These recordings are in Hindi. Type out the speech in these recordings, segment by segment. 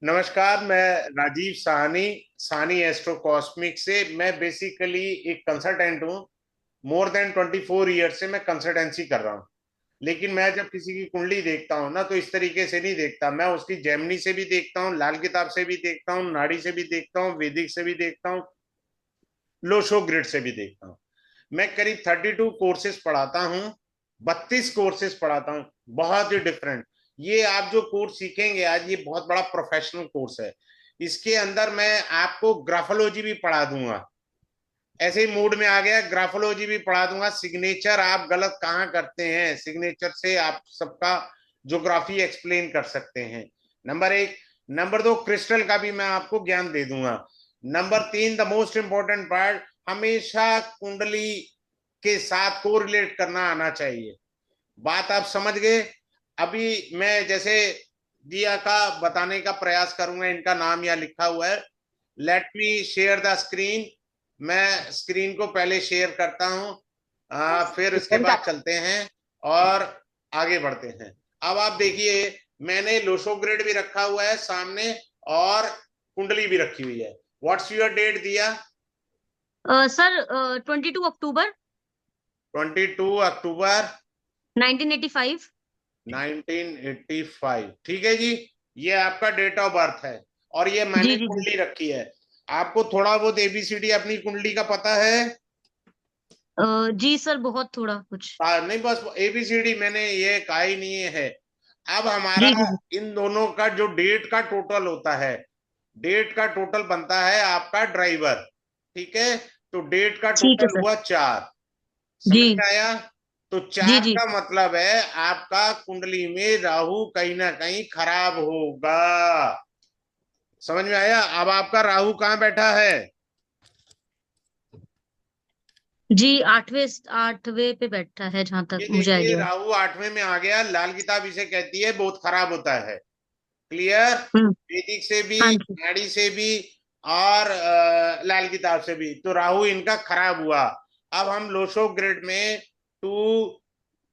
नमस्कार, मैं राजीव साहनी, साहनी एस्ट्रो कॉस्मिक से। मैं बेसिकली एक कंसल्टेंट हूँ। मोर देन 24 ईयर से मैं कंसल्टेंसी कर रहा हूँ। लेकिन मैं जब किसी की कुंडली देखता हूँ ना, तो इस तरीके से नहीं देखता। मैं उसकी जेमिनी से भी देखता हूँ, लाल किताब से भी देखता हूँ, नाड़ी से भी देखता हूँ, वैदिक से भी देखता हूँ, लोशो ग्रिड से भी देखता हूँ। मैं करीब 32 कोर्सेज पढ़ाता हूँ, 32 कोर्सेज पढ़ाता हूँ, बहुत ही डिफरेंट। ये आप जो कोर्स सीखेंगे आज, ये बहुत बड़ा प्रोफेशनल कोर्स है। इसके अंदर मैं आपको ग्राफोलॉजी भी पढ़ा दूंगा। ऐसे ही मूड में आ गया, ग्राफोलॉजी भी पढ़ा दूंगा। सिग्नेचर आप गलत कहाँ करते हैं, सिग्नेचर से आप सबका ज्योग्राफी एक्सप्लेन कर सकते हैं। नंबर एक। नंबर दो, क्रिस्टल का भी मैं आपको ज्ञान दे दूंगा। नंबर तीन, द मोस्ट इंपॉर्टेंट पार्ट, हमेशा कुंडली के साथ को रिलेट करना आना चाहिए। बात आप समझ गए। अभी मैं जैसे दिया का बताने का प्रयास करूंगा। इनका नाम यहाँ लिखा हुआ है। Let me share the screen. मैं स्क्रीन को पहले शेयर करता हूं, फिर इसके बाद चलते हैं और आगे बढ़ते हैं। अब आप देखिए, मैंने लोशो ग्रिड भी रखा हुआ है सामने, और कुंडली भी रखी हुई है। व्हाट्स योर डेट दिया? सर 22 अक्टूबर 22 अक्टूबर 1985। 1985। ठीक है जी। ये आपका डेट ऑफ बर्थ है, और ये जी मैंने जी जी। कुंडली रखी है। आपको थोड़ा बहुत एबीसीडी अपनी कुंडली का पता है? जी सर, बहुत थोड़ा कुछ। नहीं, बस एबीसीडी मैंने ये कहा ही नहीं है। अब हमारा जी जी जी। इन दोनों का जो डेट का टोटल होता है, डेट का टोटल बनता है आपका ड्राइवर। ठीक है। तो डेट का ठीक है टोटल सर। हुआ 4। जी समझ में आया? तो जी 4 जी। का मतलब है आपका कुंडली में राहु कहीं ना कहीं खराब होगा। समझ में आया? अब आपका राहु कहाँ बैठा है? जी, आठवें आठवें पे बैठा है जहां तक ये मुझे देखिए, आइडिया है। राहु 8वें में आ गया। लाल किताब इसे कहती है बहुत खराब होता है। क्लियर? हम्म। वैदिक से भी, हाँ जी। नाड़ी से भी, और लाल किताब से भी, तो राहु इनका खराब हुआ। अब हम लोशो ग्रिड में टू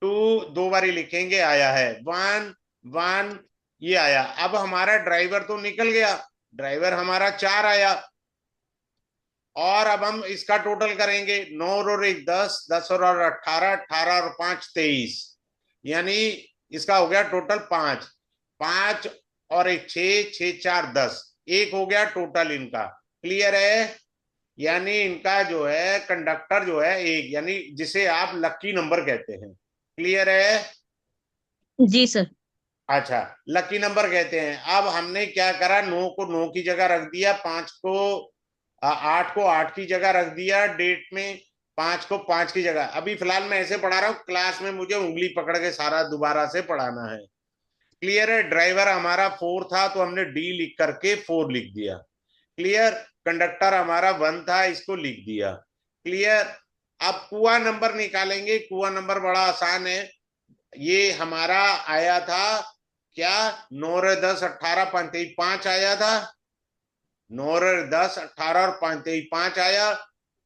टू दो बारी लिखेंगे, आया है 1 1। ये आया। अब हमारा ड्राइवर तो निकल गया, ड्राइवर हमारा 4 आया। और अब हम इसका टोटल करेंगे। 9 और 1 10, 10 और 18, 18 और 5 23। यानी इसका हो गया टोटल 5। 5 और 1 6, 6 4 10। एक हो गया टोटल इनका। क्लियर है? यानी इनका जो है कंडक्टर जो है एक, यानी जिसे आप लक्की नंबर कहते हैं। क्लियर है? जी सर। अच्छा, लकी नंबर कहते हैं। अब हमने क्या करा, 9 को 9 की जगह रख दिया, 5 को 8 को 8 की जगह रख दिया डेट में, 5 को 5 की जगह। अभी फिलहाल मैं ऐसे पढ़ा रहा हूँ, क्लास में मुझे उंगली पकड़ के सारा दोबारा से पढ़ाना है। क्लियर है? ड्राइवर हमारा 4 था, तो हमने डी लिख करके 4 लिख दिया। क्लियर? कंडक्टर हमारा 1 था, इसको लिख दिया। क्लियर? अब कुआ नंबर निकालेंगे। कुआ नंबर बड़ा आसान है। ये हमारा आया था क्या? 9 और 10 18 5 23 5 आया था। 9 और 10 18 और 5 23 5 आया।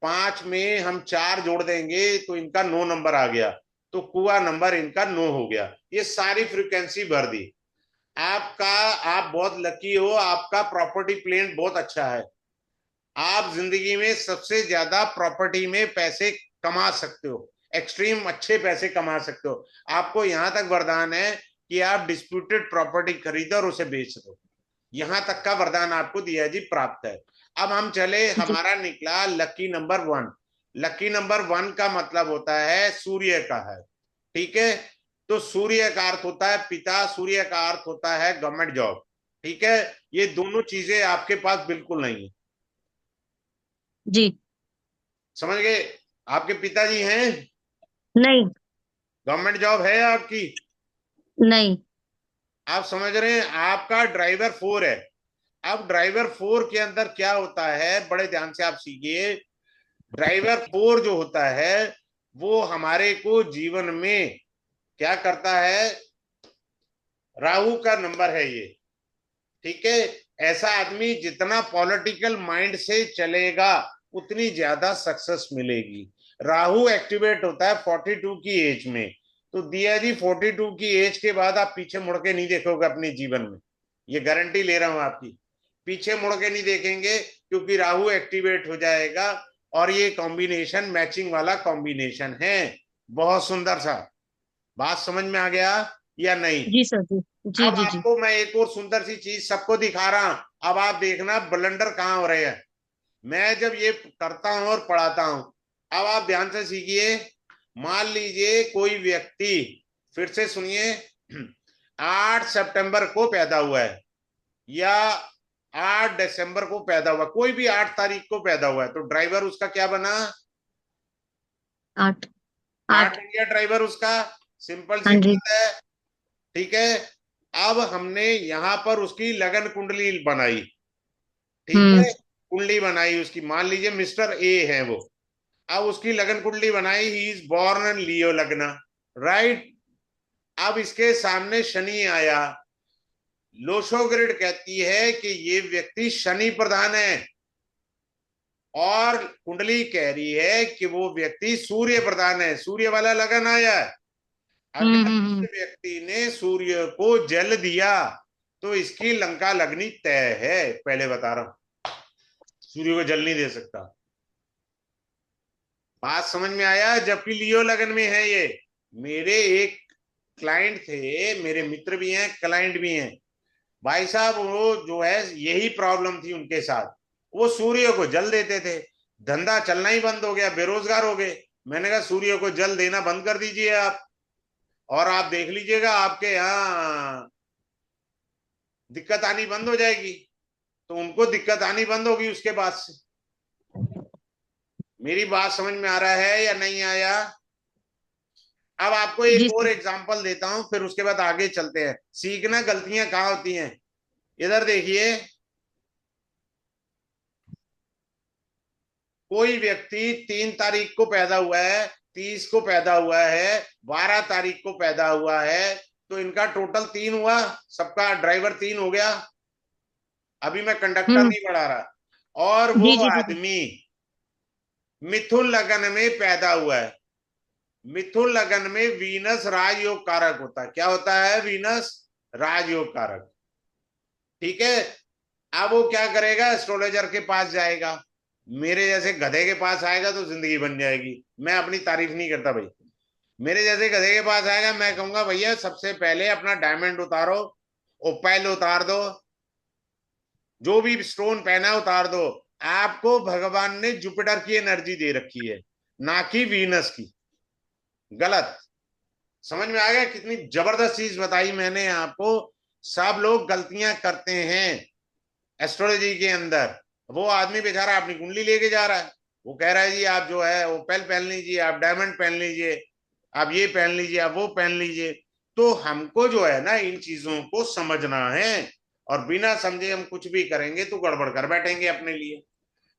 5 में हम 4 जोड़ देंगे तो इनका 9 नंबर आ गया। तो कुआ नंबर इनका 9 हो गया। ये सारी फ्रीक्वेंसी भर दी आपका। आप बहुत लकी हो, आपका प्रॉपर्टी प्लेन बहुत अच्छा है। आप जिंदगी में सबसे ज्यादा प्रॉपर्टी में पैसे कमा सकते हो, एक्सट्रीम अच्छे पैसे कमा सकते हो। आपको यहां तक वरदान है कि आप डिस्प्यूटेड प्रॉपर्टी खरीदो और उसे बेच दो। यहां तक का वरदान आपको दिया जी प्राप्त है। अब हम चले, जी हमारा निकला लकी नंबर 1। लकी नंबर 1 का मतलब होता है सूर्य का है। ठीक है। तो सूर्य का अर्थ होता है पिता, सूर्य का अर्थ होता है गवर्नमेंट जॉब। ठीक है। ये दोनों चीजें आपके पास बिल्कुल नहीं है। जी। समझ गए? आपके पिताजी हैं? नहीं। गवर्नमेंट जॉब है आपकी? नहीं। आप समझ रहे हैं? आपका ड्राइवर 4 है। अब ड्राइवर 4 के अंदर क्या होता है, बड़े ध्यान से आप सीखिए। ड्राइवर 4 जो होता है, वो हमारे को जीवन में क्या करता है, राहु का नंबर है ये। ठीक है। ऐसा आदमी जितना पॉलिटिकल माइंड से चलेगा, उतनी ज्यादा सक्सेस मिलेगी। राहु एक्टिवेट होता है 42 की एज में। तो दिया जी 42 की एज के बाद आप पीछे मुड़ के नहीं देखोगे अपने जीवन में। ये गारंटी ले रहा हूं आपकी। पीछे मुड़ के नहीं देखेंगे, क्योंकि राहु एक्टिवेट हो जाएगा, और ये कॉम्बिनेशन मैचिंग वाला कॉम्बिनेशन है, बहुत सुंदर सा। बात समझ में आ गया या नहीं? जी सर जी। जी अब जी जी। आपको मैं एक और सुंदर सी चीज सबको दिखा रहा हूं। अब आप देखना ब्लंडर कहाँ हो रहे हैं। मैं जब ये करता हूं और पढ़ाता हूं, अब आप ध्यान से सीखिए। मान लीजिए कोई व्यक्ति, फिर से सुनिए, 8 सितंबर को पैदा हुआ है, या 8 दिसंबर को पैदा हुआ, कोई भी 8 तारीख को पैदा हुआ है, तो ड्राइवर उसका क्या बना? 8। 8 8। इंडिया ड्राइवर उसका। सिंपल सी हाँ जी। बात है। ठीक है। अब हमने यहां पर उसकी लगन कुंडली बनाई। ठीक हम्म। है। कुंडली बनाई उसकी, मान लीजिए मिस्टर ए है वो। अब उसकी लगन कुंडली बनाई, ही इज बॉर्न इन लियो लगना, राइट। अब इसके सामने शनि आया। लोशो ग्रिड कहती है कि ये व्यक्ति शनि प्रधान है, और कुंडली कह रही है कि वो व्यक्ति सूर्य प्रधान है, सूर्य वाला लगन आया है। अगर हम्म। इस व्यक्ति ने सूर्य को जल दिया, तो इसकी लंका लगनी तय है, पहले बता रहा हूं। सूर्य को जल नहीं दे सकता। बात समझ में आया? जबकि लियो लगन में है ये। मेरे एक क्लाइंट थे, मेरे मित्र भी हैं, क्लाइंट भी हैं। भाई साहब, वो जो है यही प्रॉब्लम थी उनके साथ। वो सूर्य को जल देते थे, धंधा चलना ही बंद हो गया, बेरोजगार हो गए। मैंने कहा सूर्य को जल देना बंद कर दीजिए आप, और आप देख लीजिएगा आपके यहाँ दिक्कत आनी बंद हो जाएगी। तो उनको दिक्कत आनी बंद होगी उसके बाद से। मेरी बात समझ में आ रहा है या नहीं आया? अब आपको जी एक और सर। एग्जांपल देता हूं, फिर उसके बाद आगे चलते हैं। सीखना गलतियां कहाँ होती हैं। इधर देखिए, कोई व्यक्ति 3 तारीख को पैदा हुआ है, 30 को पैदा हुआ है, 12 तारीख को पैदा हुआ है, तो इनका टोटल 3 हुआ। सबका ड्राइवर 3 हो गया। अभी मैं कंडक्टर हम्म। नहीं बढ़ा रहा। और वो जी जी जी जी। आदमी मिथुन लगन में पैदा हुआ है। मिथुन लगन में वीनस राजयोग कारक होता है। क्या होता है? वीनस राजयोग कारक। ठीक है। अब वो क्या करेगा? एस्ट्रोलॉजर के पास जाएगा। मेरे जैसे गधे के पास आएगा तो जिंदगी बन जाएगी। मैं अपनी तारीफ नहीं करता भाई। मेरे जैसे गधे के पास आएगा, मैं कहूंगा भैया सबसे पहले अपना डायमंड उतारो, ओपैल उतार दो, जो भी स्टोन पहना है उतार दो। आपको भगवान ने जुपिटर की एनर्जी दे रखी है, ना कि वीनस की। गलत। समझ में आ गया? कितनी जबरदस्त चीज बताई मैंने आपको। सब लोग गलतियां करते हैं एस्ट्रोलॉजी के अंदर। वो आदमी बेचारा अपनी कुंडली लेके जा रहा है, वो कह रहा है जी आप जो है वो पेल पहन लीजिए, आप डायमंड पहन लीजिए, आप ये पहन लीजिए, आप वो पहन लीजिए। तो हमको जो है ना इन चीजों को समझना है, और बिना समझे हम कुछ भी करेंगे तो गड़बड़ कर बैठेंगे अपने लिए।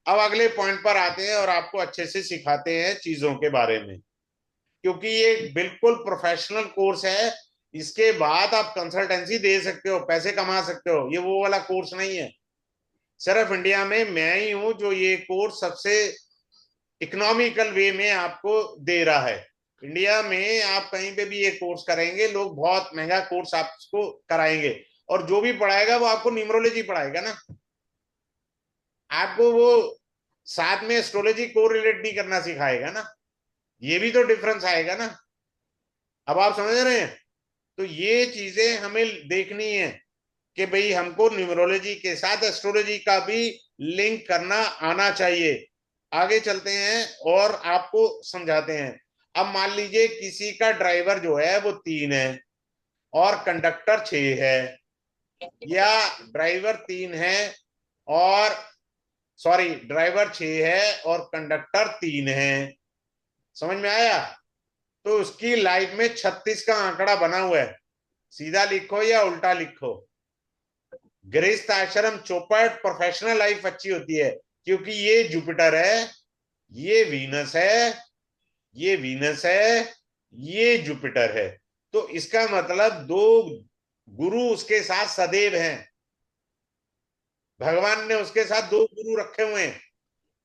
अब अगले पॉइंट पर आते हैं और आपको अच्छे से सिखाते हैं चीजों के बारे में, क्योंकि ये बिल्कुल प्रोफेशनल कोर्स है। इसके बाद आप कंसल्टेंसी दे सकते हो, पैसे कमा सकते हो। ये वो वाला कोर्स नहीं है। सिर्फ इंडिया में मैं ही हूं जो ये कोर्स सबसे इकोनॉमिकल वे में आपको दे रहा है। इंडिया में आप कहीं पे भी ये कोर्स करेंगे, लोग बहुत महंगा कोर्स आपको कराएंगे, और जो भी पढ़ाएगा वो आपको न्यूमरोलॉजी पढ़ाएगा ना, आपको वो साथ में एस्ट्रोलॉजी को रिलेट नहीं करना सिखाएगा ना। ये भी तो डिफरेंस आएगा ना। अब आप समझ रहे हैं? तो ये चीजें हमें देखनी है कि भाई हमको न्यूमरोलॉजी के साथ एस्ट्रोलॉजी का भी लिंक करना आना चाहिए। आगे चलते हैं और आपको समझाते हैं। अब मान लीजिए किसी का ड्राइवर जो है वो 3 है और कंडक्टर 6 है, या ड्राइवर 3 है और सॉरी ड्राइवर 6 है और कंडक्टर 3 है। समझ में आया? तो उसकी लाइफ में 36 का आंकड़ा बना हुआ है। सीधा लिखो या उल्टा लिखो, गृहस्थ आश्रम चौपट, प्रोफेशनल लाइफ अच्छी होती है, क्योंकि ये जुपिटर है, ये वीनस है, ये वीनस है, ये जुपिटर है। तो इसका मतलब दो गुरु उसके साथ सदैव हैं। भगवान ने उसके साथ 2 गुरु रखे हुए हैं।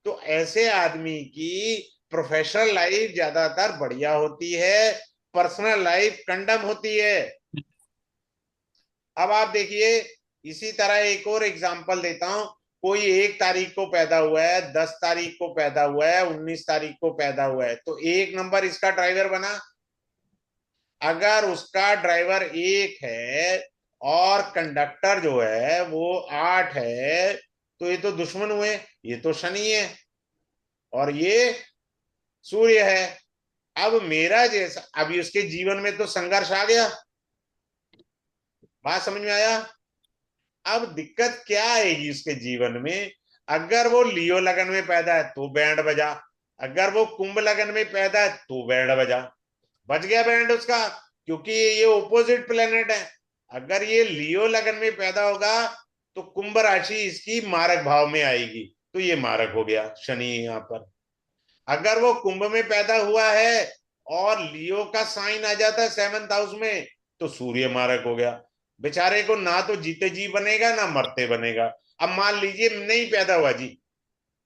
तो ऐसे आदमी की प्रोफेशनल लाइफ ज्यादातर बढ़िया होती है, पर्सनल लाइफ कंडम होती है। अब आप देखिए, इसी तरह एक और एग्जांपल देता हूं। कोई 1 तारीख को पैदा हुआ है, 10 तारीख को पैदा हुआ है, 19 तारीख को पैदा हुआ है, तो 1 नंबर इसका ड्राइवर बना। अगर उसका ड्राइवर 1 है और कंडक्टर जो है वो 8 है, तो ये तो दुश्मन हुए। ये तो शनि है और ये सूर्य है। अब मेरा जैसा, अभी उसके जीवन में तो संघर्ष आ गया। बात समझ में आया? अब दिक्कत क्या आएगी उसके जीवन में? अगर वो लियो लगन में पैदा है तो बैंड बजा, अगर वो कुंभ लगन में पैदा है तो बैंड बजा। बच गया बैंड उसका, क्योंकि ये ओपोजिट प्लेनेट है। अगर ये लियो लगन में पैदा होगा तो कुंभ राशि इसकी मारक भाव में आएगी, तो ये मारक हो गया शनि यहाँ पर। अगर वो कुंभ में पैदा हुआ है और लियो का साइन आ जाता है 7th हाउस में, तो सूर्य मारक हो गया। बेचारे को ना तो जीते जी बनेगा ना मरते बनेगा। अब मान लीजिए नहीं पैदा हुआ जी,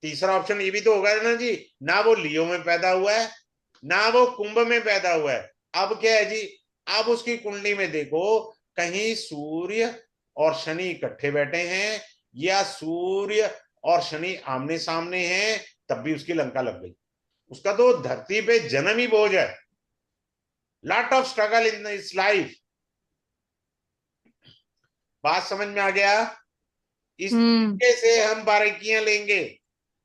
तीसरा ऑप्शन ये भी तो होगा ना जी, ना वो लियो में पैदा हुआ है ना वो कुंभ में पैदा हुआ है। अब क्या है जी? अब उसकी कुंडली में देखो, कहीं सूर्य और शनि इकट्ठे बैठे हैं, या सूर्य और शनि आमने सामने हैं, तब भी उसकी लंका लग गई। उसका तो धरती पे जन्म ही बोझ है। लॉट ऑफ स्ट्रगल इन इस लाइफ। बात समझ में आ गया? इस हम्म। तरीके से हम बारीकियां लेंगे।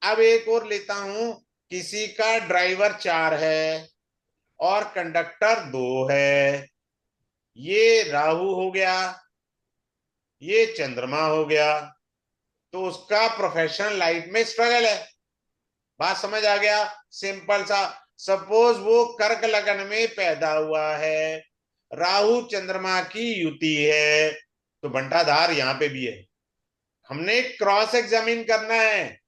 अब एक और लेता हूं। किसी का ड्राइवर 4 है और कंडक्टर 2 है। ये राहु हो गया, ये चंद्रमा हो गया। तो उसका प्रोफेशनल लाइफ में स्ट्रगल है। बात समझ आ गया? सिंपल सा। सपोज वो कर्क लगन में पैदा हुआ है, राहु चंद्रमा की युति है, तो बंटाधार यहां पे भी है। हमने क्रॉस एग्जामिन करना है,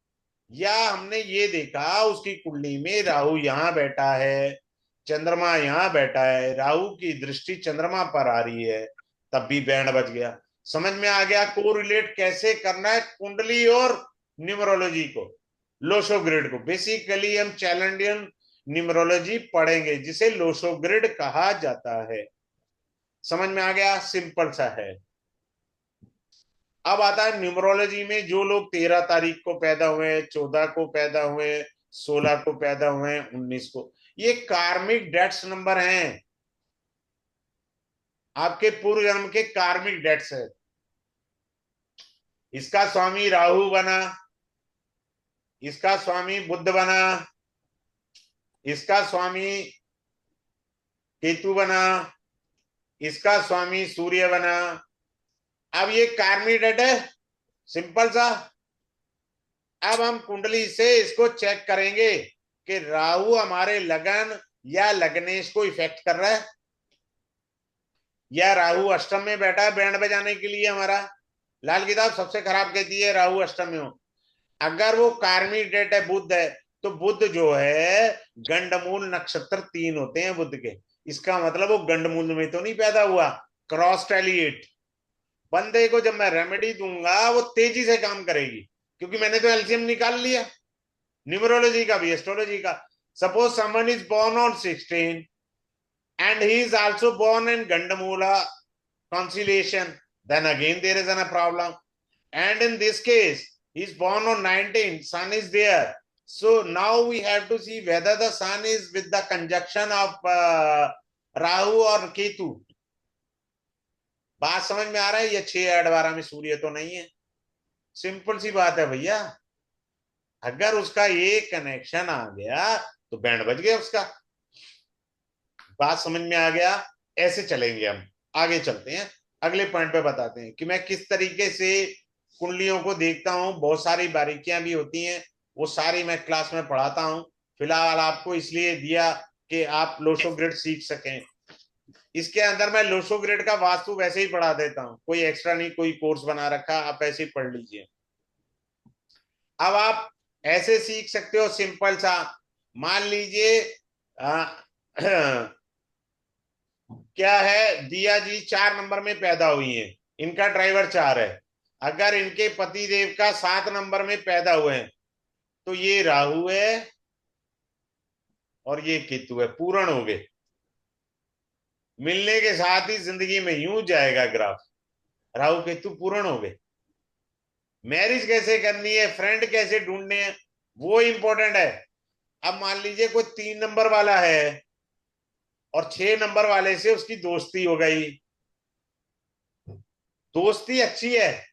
या हमने ये देखा उसकी कुंडली में राहु यहां बैठा है, चंद्रमा यहां बैठा है, राहु की दृष्टि चंद्रमा पर आ रही है, तब भी बैंड बज गया। समझ में आ गया को रिलेट कैसे करना है कुंडली और न्यूमरोलॉजी को, लोशो ग्रिड को। बेसिकली हम चैलेंडियन न्यूमरोलॉजी पढ़ेंगे, जिसे लोशो ग्रिड कहा जाता है। समझ में आ गया? सिंपल सा है। अब आता है न्यूमरोलॉजी में, जो लोग 13 तारीख को पैदा हुए, 14 को पैदा हुए, 16 को पैदा हुए, 19 को, ये कार्मिक डेट्स नंबर हैं। आपके पूर्व जन्म के कार्मिक डेट्स है। इसका स्वामी राहु बना, इसका स्वामी बुध बना, इसका स्वामी केतु बना, इसका स्वामी सूर्य बना। अब ये कार्मिक डेट है, सिंपल सा। अब हम कुंडली से इसको चेक करेंगे कि राहु हमारे लगन या लग्नेश को इफेक्ट कर रहा है, या राहु अष्टम में बैठा है बैंड बजाने के लिए हमारा। लाल किताब सबसे खराब कहती है राहु अष्टम में हो। अगर वो कार्मिक डेट है बुध है, तो बुध जो है गंडमूल नक्षत्र 3 होते हैं बुध के। इसका मतलब वो गंडमूल में तो नहीं पैदा हुआ। क्रॉस टैलिएट। बंदे को जब मैं रेमेडी दूंगा वो तेजी से काम करेगी, क्योंकि मैंने तो एलसीएम निकाल लिया, न्यूमरोलॉजी का भी एस्ट्रोलॉजी का। Suppose someone is born on 16 and he is also born in Gandamula constellation, then again there is a problem. And in this case he is born on 19, sun is there. So now we have to see whether the sun is with the conjunction of Rahu or Ketu. बात समझ में आ रहा है? ये 6 8 12 में सूर्य तो नहीं है। सिंपल सी बात है भैया। अगर उसका ये कनेक्शन आ गया तो बैंड बज गया उसका। बात समझ में आ गया? ऐसे चलेंगे हम। आगे चलते हैं, अगले पॉइंट पे बताते हैं कि मैं किस तरीके से कुंडलियों को देखता हूं। बहुत सारी बारीकियां भी होती हैं, वो सारी मैं क्लास में पढ़ाता हूं। फिलहाल आपको इसलिए दिया कि आप लोशो ग्रिड सीख सकें। इसके अंदर मैं लोशो ग्रिड का वास्तु वैसे ही पढ़ा देता हूं, कोई एक्स्ट्रा नहीं, कोई कोर्स बना रखा, आप ऐसे ही पढ़ लीजिए। अब आप ऐसे सीख सकते हो सिंपल सा। मान लीजिए क्या है, दिया जी 4 नंबर में पैदा हुई है, इनका ड्राइवर 4 है। अगर इनके पति देव का 7 नंबर में पैदा हुए हैं, तो ये राहु है और ये केतु है, पूर्ण हो गए। मिलने के साथ ही जिंदगी में यूं जाएगा ग्राफ। राहु केतु पूर्ण हो गए। मैरिज कैसे करनी है, फ्रेंड कैसे ढूंढने हैं, वो इंपॉर्टेंट है। अब मान लीजिए कोई 3 नंबर वाला है और 6 नंबर वाले से उसकी दोस्ती हो गई, दोस्ती अच्छी है,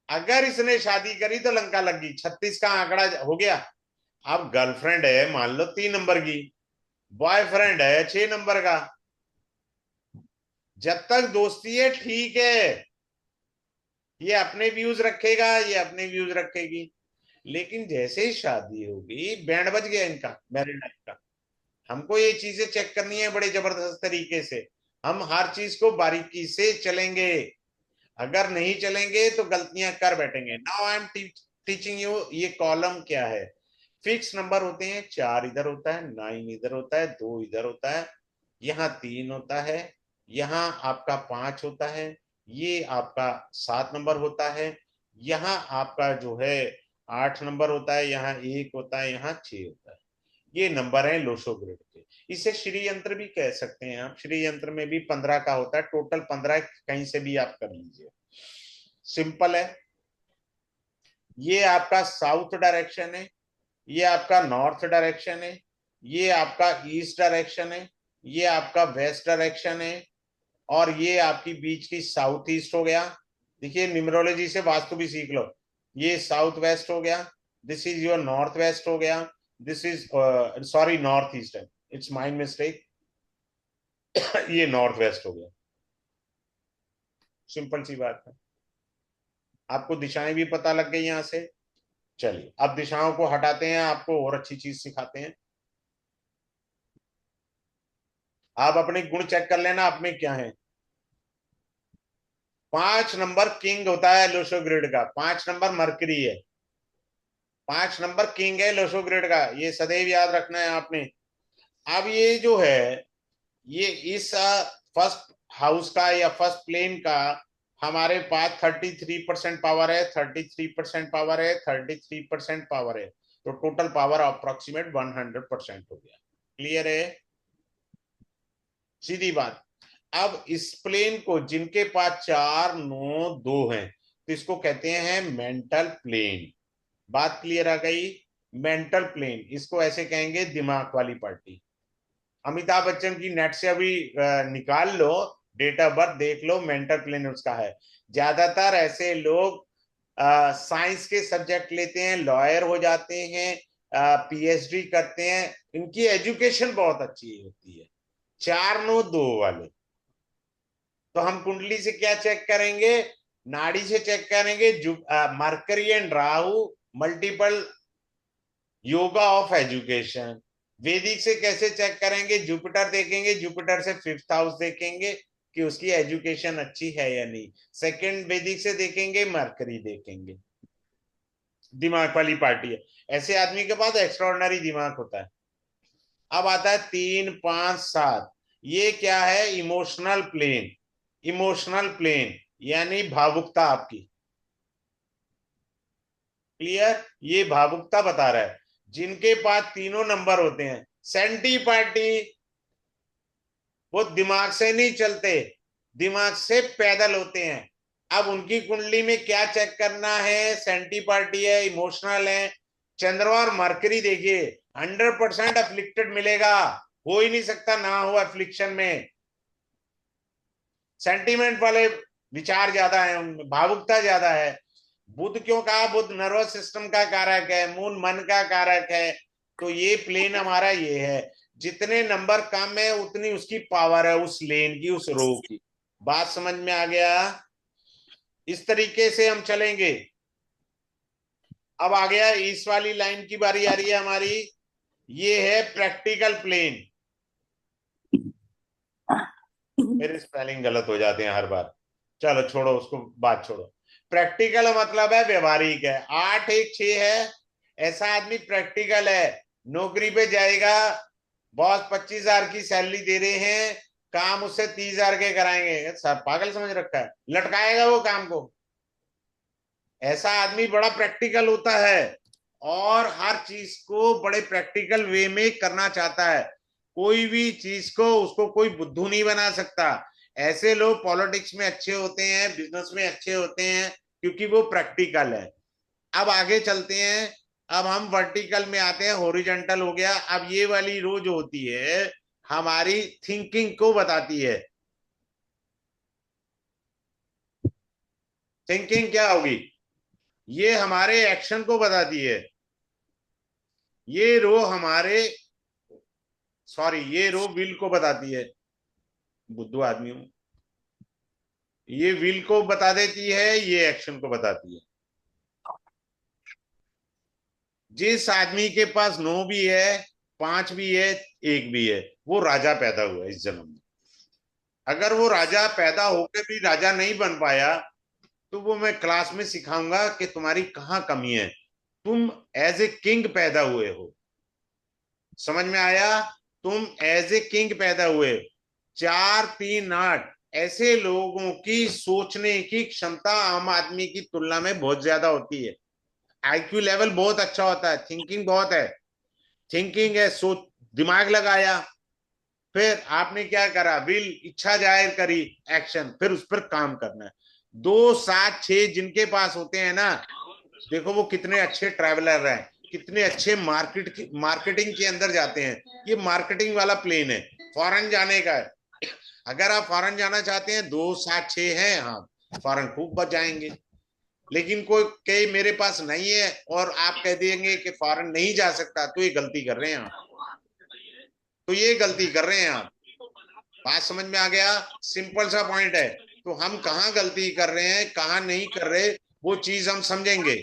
अगर इसने शादी करी तो लंका लग गई, 36 का आंकड़ा हो गया। अब गर्लफ्रेंड है मान लो 3 नंबर की, बॉयफ्रेंड है 6 नंबर का, जब तक दोस्ती है ठीक है, ये अपने व्यूज रखेगा, ये अपने व्यूज रखेगी। लेकिन जैसे ही शादी होगी बैंड बज गया इनका, मैरिड लाइफ का। हमको ये चीजें चेक करनी है बड़े जबरदस्त तरीके से। हम हर चीज को बारीकी से चलेंगे, अगर नहीं चलेंगे तो गलतियां कर बैठेंगे। Now I am teaching you, ये कॉलम क्या है। फिक्स नंबर होते हैं, 4 इधर होता है, 9 इधर होता है, 2 इधर होता है, यहाँ 3 होता है, यहाँ आपका 5 होता है, ये आपका 7 नंबर होता है, यहाँ आपका जो है 8 नंबर होता है, यहाँ 1 होता है, यहाँ 6 होता है। ये नंबर है लोशो ग्रिड के। इसे श्री यंत्र भी कह सकते हैं आप। श्री यंत्र में भी 15 का होता है, टोटल 15 कहीं से भी आप कर लीजिए, सिंपल है। ये आपका साउथ डायरेक्शन है, ये आपका नॉर्थ डायरेक्शन है, ये आपका ईस्ट डायरेक्शन है, ये आपका वेस्ट डायरेक्शन है, और ये आपकी बीच की साउथ ईस्ट हो गया। देखिए न्यूमरोलॉजी से वास्तु भी सीख लो। ये साउथ वेस्ट हो गया, this is your north west हो गया, this is sorry north east है, इट्स माइंड मिस्टेक। ये नॉर्थ वेस्ट हो गया, सिंपल सी बात है। आपको दिशाएं भी पता लग गई यहां से। चलिए अब दिशाओं को हटाते हैं, आपको और अच्छी चीज सिखाते हैं। आप अपने गुण चेक कर लेना आप में क्या है। 5 नंबर किंग होता है लोशो ग्रिड का, 5 नंबर मरकरी है, 5 नंबर किंग है लोशो ग्रिड का, ये सदैव याद रखना है आपने। अब ये जो है, ये इस फर्स्ट हाउस का या फर्स्ट प्लेन का हमारे पास 33% पावर है, 33% पावर है, 33% पावर है, तो टोटल पावर अप्रोक्सीमेट 100% हो गया। क्लियर है, सीधी बात। अब इस प्लेन को जिनके पास 4 9 2 हैं तो इसको कहते हैं मेंटल प्लेन। बात क्लियर आ गई। मेंटल प्लेन, इसको ऐसे कहेंगे दिमाग वाली पार्टी। अमिताभ बच्चन की नेट से अभी निकाल लो, डेट ऑफ बर्थ देख लो, मेंटल प्लेन उसका है। ज्यादातर ऐसे लोग साइंस के सब्जेक्ट लेते हैं, लॉयर हो जाते हैं, पीएचडी करते हैं, इनकी एजुकेशन बहुत अच्छी होती है। 4 9 2 वाले, तो हम कुंडली से क्या चेक करेंगे, नाड़ी से चेक करेंगे, mercury and Rahu multiple yoga of education. वैदिक से कैसे चेक करेंगे, जुपिटर देखेंगे, जुपिटर से 5th हाउस देखेंगे कि उसकी एजुकेशन अच्छी है या नहीं। सेकंड वैदिक से देखेंगे, मरकरी देखेंगे, दिमाग वाली पार्टी है। ऐसे आदमी के पास एक्स्ट्राऑर्डिनरी दिमाग होता है। अब आता है 3 5 7, ये क्या है, इमोशनल प्लेन। इमोशनल प्लेन यानी भावुकता आपकी। क्लियर, ये भावुकता बता रहा है। जिनके पास तीनों नंबर होते हैं, सेंटी पार्टी, वो दिमाग से नहीं चलते, दिमाग से पैदल होते हैं। अब उनकी कुंडली में क्या चेक करना है, सेंटी पार्टी है, इमोशनल है, चंद्रमा और मरकरी देखिए, 100% अफ्लिक्टेड मिलेगा, हो ही नहीं सकता ना हो अफ्लिक्शन में। सेंटीमेंट वाले विचार ज्यादा है उनमें, भावुकता ज्यादा है। बुध क्यों कहा, बुध नर्वस सिस्टम का कारक है, मून मन का कारक है, तो ये प्लेन हमारा ये है। जितने नंबर कम है उतनी उसकी पावर है, उस लेन की, उस रो की। बात समझ में आ गया। इस तरीके से हम चलेंगे। अब आ गया इस वाली लाइन की बारी, आ रही है हमारी, ये है प्रैक्टिकल प्लेन। मेरे स्पेलिंग गलत हो जाते हैं हर बार, चलो छोड़ो उसको, बात छोड़ो। प्रैक्टिकल मतलब है, व्यवहारिक है। 8 1 6 है, ऐसा आदमी प्रैक्टिकल है। नौकरी पे जाएगा, बॉस 25,000 की सैलरी दे रहे हैं, काम उससे 30,000 के कराएंगे, सब पागल समझ रखा है, लटकाएगा वो काम को। ऐसा आदमी बड़ा प्रैक्टिकल होता है और हर चीज को बड़े प्रैक्टिकल वे में करना चाहता है। कोई भी चीज को उसको कोई बुद्धू नहीं बना सकता। ऐसे लोग पॉलिटिक्स में अच्छे होते हैं, बिजनेस में अच्छे होते हैं, क्योंकि वो प्रैक्टिकल है। अब आगे चलते हैं। अब हम वर्टिकल में आते हैं, हॉरिजॉन्टल हो गया। अब ये वाली रो जो होती है हमारी थिंकिंग को बताती है। थिंकिंग क्या होगी? ये हमारे एक्शन को बताती है। ये रो हमारे, सॉरी, ये रो विल को बताती है। बुद्धू आदमी हूं। ये विल को बता देती है, ये एक्शन को बताती है। जिस आदमी के पास 9 भी है, 5 भी है, 1 भी है, वो राजा पैदा हुआ है इस जन्म में। अगर वो राजा पैदा होकर भी राजा नहीं बन पाया, तो वो मैं क्लास में सिखाऊंगा कि तुम्हारी कहाँ कमी है। तुम एज ए किंग पैदा हुए हो। समझ में आया? तुम एज ए किंग पैदा हुए। 4, 3, 8 ऐसे लोगों की सोचने की क्षमता आम आदमी की तुलना में बहुत ज्यादा होती है। आईक्यू लेवल बहुत अच्छा होता है, थिंकिंग बहुत है। थिंकिंग है, सोच, दिमाग लगाया, फिर आपने क्या करा, विल, इच्छा जाहिर करी, एक्शन, फिर उस पर काम करना है। 2, 7, 6 जिनके पास होते हैं ना, देखो वो कितने अच्छे ट्रैवलर हैं, कितने अच्छे मार्केटिंग के अंदर जाते हैं। ये मार्केटिंग वाला प्लेन है, फॉरेन जाने का है। अगर आप फॉरेन जाना चाहते हैं, 2, 7, 6 हैं, हाँ, फॉरेन खूब बच जाएंगे। लेकिन कोई कई मेरे पास नहीं है और आप कह देंगे कि फॉरेन नहीं जा सकता, तो ये गलती कर रहे हैं आप। तो ये गलती कर रहे हैं आप। बात समझ में आ गया? सिंपल सा पॉइंट है। तो हम कहाँ गलती कर रहे हैं, कहाँ नहीं कर रहे, वो चीज हम समझेंगे।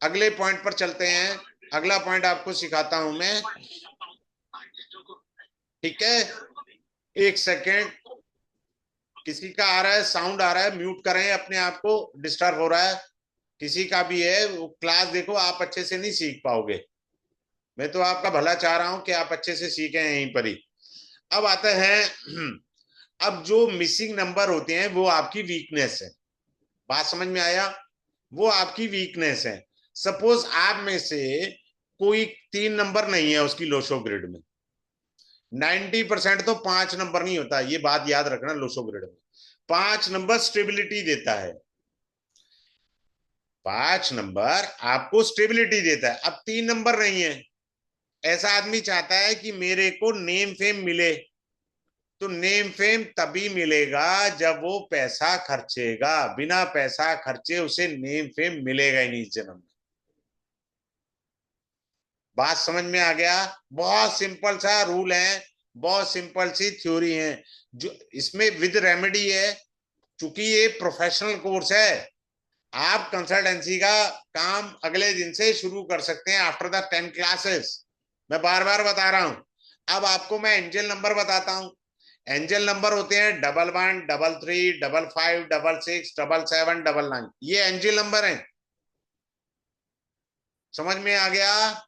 अगले पॉइंट पर चलते हैं। अगला पॉइंट आपको सिखाता हूं मैं। ठीक है, एक सेकेंड। किसी का आ रहा है, साउंड आ रहा है, म्यूट करें अपने आप को, डिस्टर्ब हो रहा है। किसी का भी है, वो क्लास देखो, आप अच्छे से नहीं सीख पाओगे। मैं तो आपका भला चाह रहा हूं कि आप अच्छे से सीखें यहीं पर ही। अब आते हैं अब जो मिसिंग नंबर होते हैं वो आपकी वीकनेस है। बात समझ में आया? वो आपकी वीकनेस है। सपोज आप में से कोई 3 नंबर नहीं है उसकी लोशो ग्रिड में। 90% तो 5 नंबर नहीं होता, ये बात याद रखना। लोशो ग्रिड में 5 नंबर स्टेबिलिटी देता है। 5 नंबर आपको स्टेबिलिटी देता है। अब 3 नंबर नहीं है। ऐसा आदमी चाहता है कि मेरे को नेम फेम मिले। तो नेम फेम तभी मिलेगा जब वो पैसा खर्चेगा। बिना पैसा खर्चे उसे नेम फेम मिलेगा ही नहीं इस जन्म में। बात समझ में आ गया? बहुत सिंपल सा रूल है, बहुत सिंपल सी थ्योरी है, जो इसमें विद रेमेडी है। चूंकि ये प्रोफेशनल कोर्स है, आप कंसल्टेंसी का काम अगले दिन से शुरू कर सकते हैं, आफ्टर द 10 क्लासेस। मैं बार बार बता रहा हूं। अब आपको मैं एंजल नंबर बताता हूं। एंजल नंबर होते हैं 11, 33, 55, 66, 77, 99। ये एंजल नंबर है। समझ में आ गया?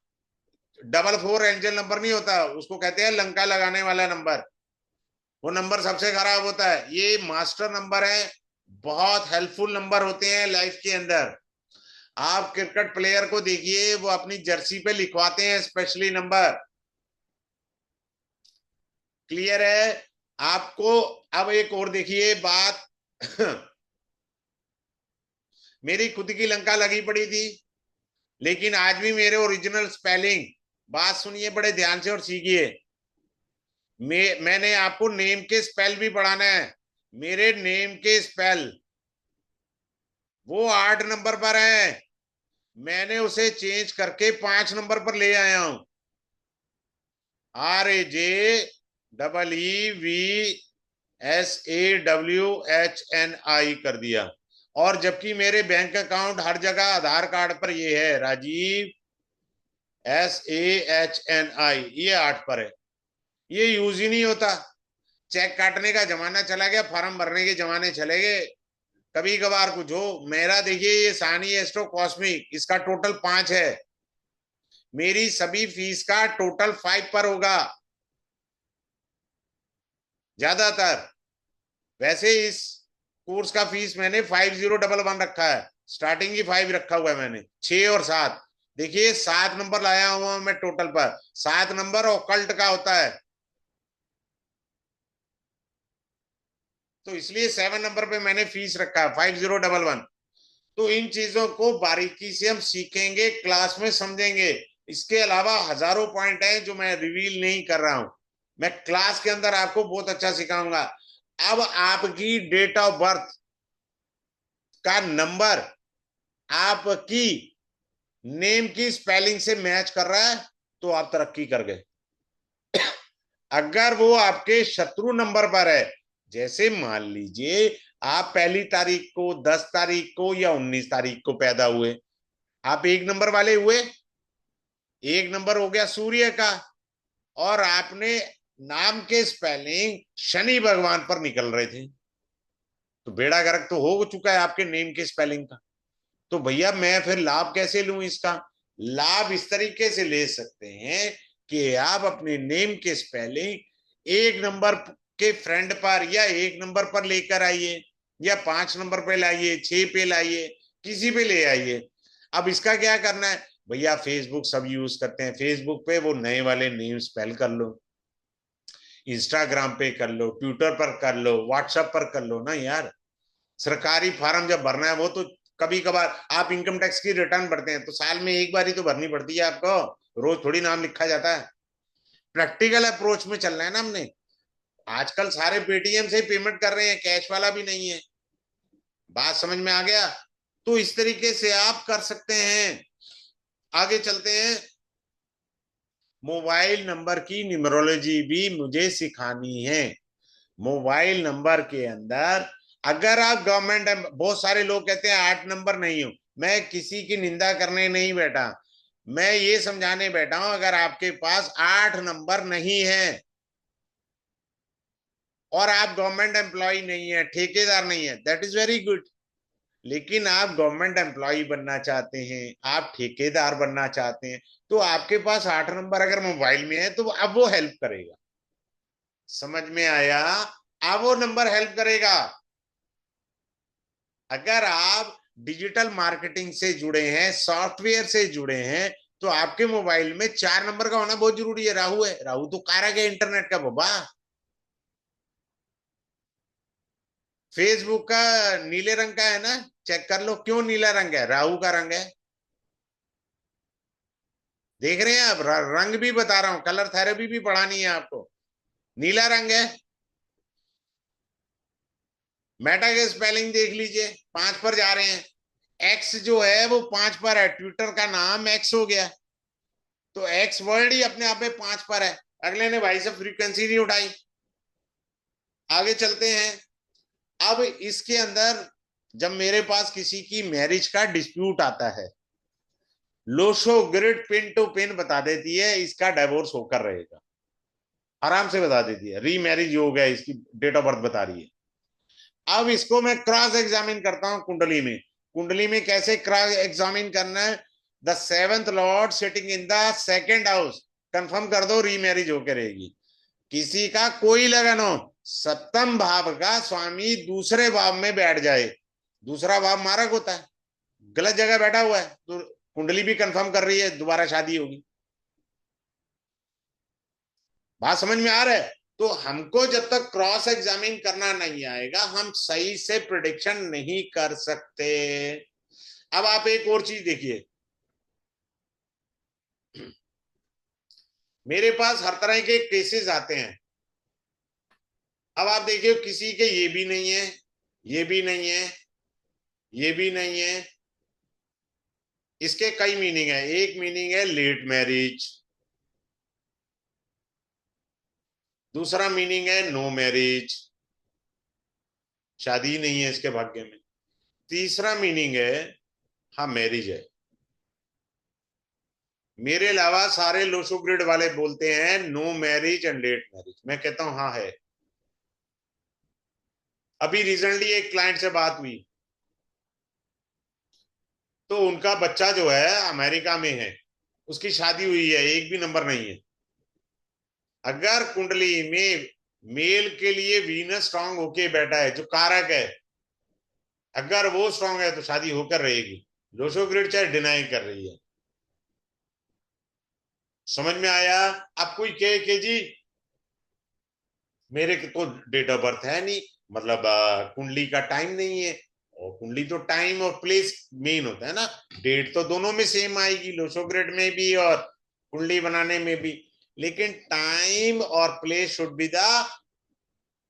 44 एंजल नंबर नहीं होता, उसको कहते हैं लंका लगाने वाला नंबर। वो नंबर सबसे खराब होता है। ये मास्टर नंबर है, बहुत हेल्पफुल नंबर होते हैं लाइफ के अंदर। आप क्रिकेट प्लेयर को देखिए, वो अपनी जर्सी पे लिखवाते हैं स्पेशली नंबर। क्लियर है आपको? अब एक और देखिए बात मेरी खुद की लंका लगी पड़ी थी, लेकिन आज भी मेरे ओरिजिनल स्पेलिंग, बात सुनिए बड़े ध्यान से और सीखिए। मैंने आपको नेम के स्पेल भी पढ़ाना है। मेरे नेम के स्पेल वो 8 नंबर पर है। मैंने उसे चेंज करके 5 नंबर पर ले आया हूं। RAJEEVSAWHNI कर दिया। और जबकि मेरे बैंक अकाउंट हर जगह आधार कार्ड पर ये है, राजीव SAHNI, ये 8 पर है। ये यूज ही नहीं होता। चेक काटने का जमाना चला गया, फॉर्म भरने के जमाने चले गए। कभी कभार कुछ हो। मेरा देखिए, ये सानी एस्ट्रो कॉस्मिक, इसका टोटल 5 है। मेरी सभी फीस का टोटल 5 पर होगा ज्यादातर। वैसे इस कोर्स का फीस मैंने 5011 रखा है। स्टार्टिंग ही 5 रखा हुआ है मैंने। 6 और 7, देखिए 7 नंबर लाया हुआ मैं टोटल पर। 7 नंबर ऑकल्ट का होता है। तो इसलिए 7 नंबर पे मैंने फीस रखा है 5011। तो इन चीजों को बारीकी से हम सीखेंगे, क्लास में समझेंगे। इसके अलावा हजारों पॉइंट है जो मैं रिवील नहीं कर रहा हूं, मैं क्लास के अंदर आपको बहुत अच्छा सिखाऊंगा। अब आपकी डेट ऑफ बर्थ का नंबर आपकी नेम की स्पेलिंग से मैच कर रहा है तो आप तरक्की कर गए। अगर वो आपके शत्रु नंबर पर है, जैसे मान लीजिए आप 1 तारीख को, 10 तारीख को या 19 तारीख को पैदा हुए, आप 1 नंबर वाले हुए। 1 नंबर हो गया सूर्य का, और आपने नाम के स्पेलिंग शनि भगवान पर निकल रहे थे, तो बेड़ा गर्क तो हो चुका है आपके नेम के स्पेलिंग का। तो भैया मैं फिर लाभ कैसे लूं इसका? लाभ इस तरीके से ले सकते हैं कि आप अपने नेम के स्पेलिंग 1 नंबर के फ्रेंड पर या 1 नंबर पर लेकर आइए, या 5 नंबर पे लाइए, 6 पे लाइए, किसी पे ले आइए। अब इसका क्या करना है भैया? फेसबुक सब यूज करते हैं, फेसबुक पे वो नए वाले नेम स्पेल कर लो, इंस्टाग्राम पे कर लो, ट्विटर पर कर लो, व्हाट्सएप पर कर लो ना यार। सरकारी फार्म जब भरना है वो तो कभी कभार, आप इनकम टैक्स की रिटर्न भरते हैं तो साल में एक बार ही तो भरनी पड़ती है आपको, रोज थोड़ी नाम लिखा जाता है। प्रैक्टिकल अप्रोच में चलना है ना हमने। आजकल सारे पेटीएम से ही पेमेंट कर रहे हैं, कैश वाला भी नहीं है। बात समझ में आ गया? तो इस तरीके से आप कर सकते हैं। आगे चलते हैं। मोबाइल नंबर की न्यूमरोलॉजी भी मुझे सिखानी है। मोबाइल नंबर के अंदर अगर आप गवर्नमेंट, बहुत सारे लोग कहते हैं 8 नंबर नहीं हो, मैं किसी की निंदा करने नहीं बैठा, मैं ये समझाने बैठा हूं अगर आपके पास 8 नंबर नहीं है और आप गवर्नमेंट एम्प्लॉय नहीं है, ठेकेदार नहीं है, दैट इज वेरी गुड। लेकिन आप गवर्नमेंट एम्प्लॉय बनना चाहते हैं, आप ठेकेदार बनना चाहते हैं, तो आपके पास 8 नंबर अगर मोबाइल में है तो अब वो हेल्प करेगा। समझ में आया? अब वो नंबर हेल्प करेगा। अगर आप डिजिटल मार्केटिंग से जुड़े हैं, सॉफ्टवेयर से जुड़े हैं, तो आपके मोबाइल में 4 नंबर का होना बहुत जरूरी है। राहु है, राहु तो कारक है इंटरनेट का बाबा। फेसबुक का नीले रंग का है ना, चेक कर लो क्यों नीला रंग है, राहु का रंग है। देख रहे हैं आप, रंग भी बता रहा हूं, कलर थेरेपी भी पढ़ानी है आपको। नीला रंग है। मेटा के स्पेलिंग देख लीजिए, 5 पर जा रहे हैं। एक्स जो है वो 5 पर है, ट्विटर का नाम एक्स हो गया, तो एक्स वर्ड ही अपने आप में 5 पर है। अगले ने भाई साहब फ्रीक्वेंसी नहीं उठाई। आगे चलते हैं। अब इसके अंदर जब मेरे पास किसी की मैरिज का डिस्प्यूट आता है, Lo Shu grid pin to pin बता देती है इसका डाइवोर्स होकर रहेगा, आराम से बता देती है, री मैरिज हो गया, इसकी डेट ऑफ बर्थ बता रही है। अब इसको मैं क्रॉस एग्जामिन करता हूं कुंडली में। कुंडली में कैसे क्रॉस एग्जामिन करना है? The 7th Lord sitting in the second house, confirm कर दो री मैरिज होकर रहेगी। किसी का कोई लगन हो, 7म भाव का स्वामी दूसरे भाव में बैठ जाए, दूसरा भाव मारक होता है, गलत जगह बैठा हुआ है, तो कुंडली भी कंफर्म कर रही है दोबारा शादी होगी। बात समझ में आ रहा है? तो हमको जब तक क्रॉस एग्जामिन करना नहीं आएगा हम सही से प्रिडिक्शन नहीं कर सकते। अब आप एक और चीज देखिए, मेरे पास हर तरह के केसेस आते हैं। अब आप देखिए किसी के ये भी नहीं है, ये भी नहीं है, ये भी नहीं है। इसके कई मीनिंग है। एक मीनिंग है लेट मैरिज, दूसरा मीनिंग है नो मैरिज, शादी नहीं है इसके भाग्य में। तीसरा मीनिंग है हाँ मैरिज है। मेरे अलावा सारे लोशो ग्रिड वाले बोलते हैं no marriage and late marriage, मैं कहता हूं हाँ है। अभी रिसेंटली एक क्लाइंट से बात हुई, तो उनका बच्चा जो है अमेरिका में है, उसकी शादी हुई है, एक भी नंबर नहीं है। अगर कुंडली में मेल के लिए वीनस स्ट्रांग होके बैठा है जो कारक है, अगर वो स्ट्रांग है तो शादी होकर रहेगी, लोशो ग्रिड चाहे डिनाई कर रही है। समझ में आया? अब कोई कहे कि जी मेरे तो डेट ऑफ बर्थ है नहीं, मतलब कुंडली का टाइम नहीं है। और कुंडली तो टाइम और प्लेस मेन होता है ना, डेट तो दोनों में सेम आएगी, लोसोग्रेड में भी और कुंडली बनाने में भी, लेकिन टाइम और place should be the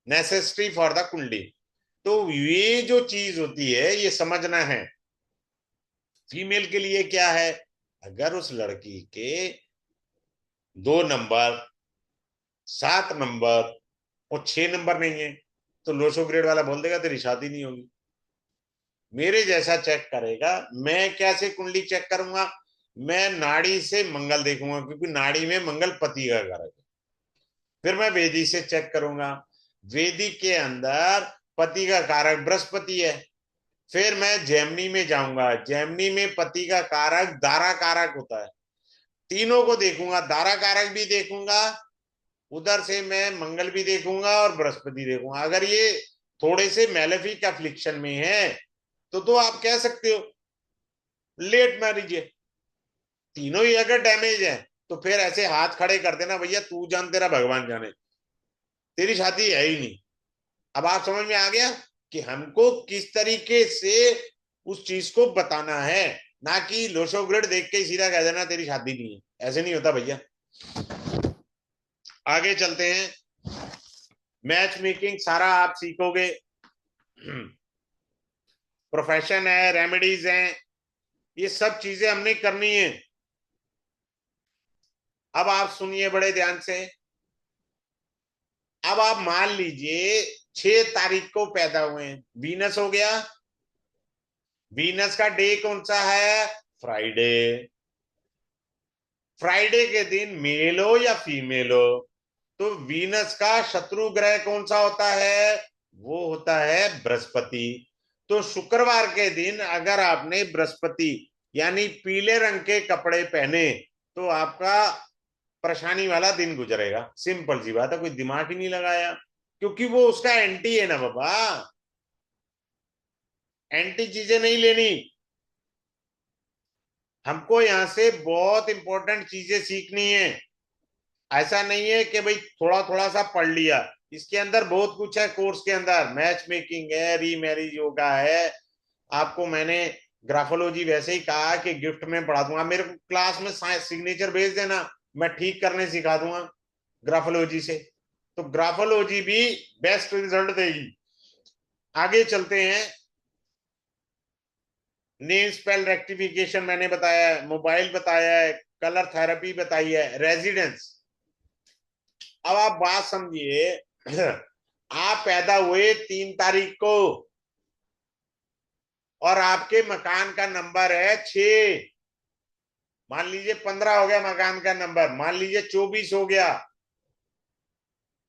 necessary for the कुंडली। तो ये जो चीज होती है ये समझना है। फीमेल के लिए क्या है, अगर उस लड़की के 2 नंबर, 7 नंबर और 6 नंबर नहीं है, तो लोसो ग्रेड वाला बोल देगा तेरी शादी नहीं होगी। मेरे जैसा चेक करेगा। मैं कैसे कुंडली चेक करूंगा, मैं नाड़ी से मंगल देखूंगा, क्योंकि नाड़ी में मंगल पति का कारक है। फिर मैं वेदी से चेक करूंगा, वेदी के अंदर पति का कारक बृहस्पति है। फिर मैं जैमिनी में जाऊंगा, जैमिनी में पति का कारक दारा कारक होता है। तीनों को देखूंगा, दारा कारक भी देखूंगा, उधर से मैं मंगल भी देखूंगा और बृहस्पति देखूंगा। अगर ये थोड़े से मैलेफिक अफ्लिक्शन में है तो आप कह सकते हो लेट मैरिज है। तीनों ही अगर डैमेज है तो फिर ऐसे हाथ खड़े कर देना, भैया तू जान तेरा भगवान जाने, तेरी शादी है ही नहीं। अब आप समझ में आ गया कि हमको किस तरीके से उस चीज को बताना है, ना कि लोशो ग्रेड देख के सीधा कह देना तेरी शादी नहीं है। ऐसे नहीं होता भैया। आगे चलते हैं। मैच मेकिंग सारा आप सीखोगे, प्रोफेशन है, रेमेडीज हैं, ये सब चीजें हमने करनी है। अब आप सुनिए बड़े ध्यान से। अब आप मान लीजिए 6 तारीख को पैदा हुए हैं, वीनस हो गया। वीनस का डे कौन सा है, फ्राइडे। फ्राइडे के दिन मेल हो या फीमेल हो, तो वीनस का शत्रु ग्रह कौन सा होता है, वो होता है बृहस्पति। तो शुक्रवार के दिन अगर आपने बृहस्पति यानी पीले रंग के कपड़े पहने तो आपका परेशानी वाला दिन गुजरेगा। सिंपल सी बात है, कोई दिमाग ही नहीं लगाया, क्योंकि वो उसका एंटी है ना बाबा। एंटी चीजें नहीं लेनी। हमको यहां से बहुत इंपॉर्टेंट चीजें सीखनी है। ऐसा नहीं है कि भाई थोड़ा थोड़ा सा पढ़ लिया, इसके अंदर बहुत कुछ है। कोर्स के अंदर मैच मेकिंग है, री मैरिज योगा है। आपको मैंने ग्राफोलॉजी वैसे ही कहा कि गिफ्ट में पढ़ा दूंगा, मेरे को क्लास में सिग्नेचर भेज देना, मैं ठीक करने सिखा दूंगा ग्राफोलॉजी से। तो ग्राफोलॉजी भी बेस्ट रिजल्ट देगी। आगे चलते हैं। नेम स्पेल रेक्टिफिकेशन मैंने बताया है, मोबाइल बताया है, कलर थेरेपी बताई है, रेजिडेंस। अब आप बात समझिए। आप पैदा हुए 3 तारीख को और आपके मकान का नंबर है 6। मान लीजिए 15 हो गया मकान का नंबर, मान लीजिए 24 हो गया।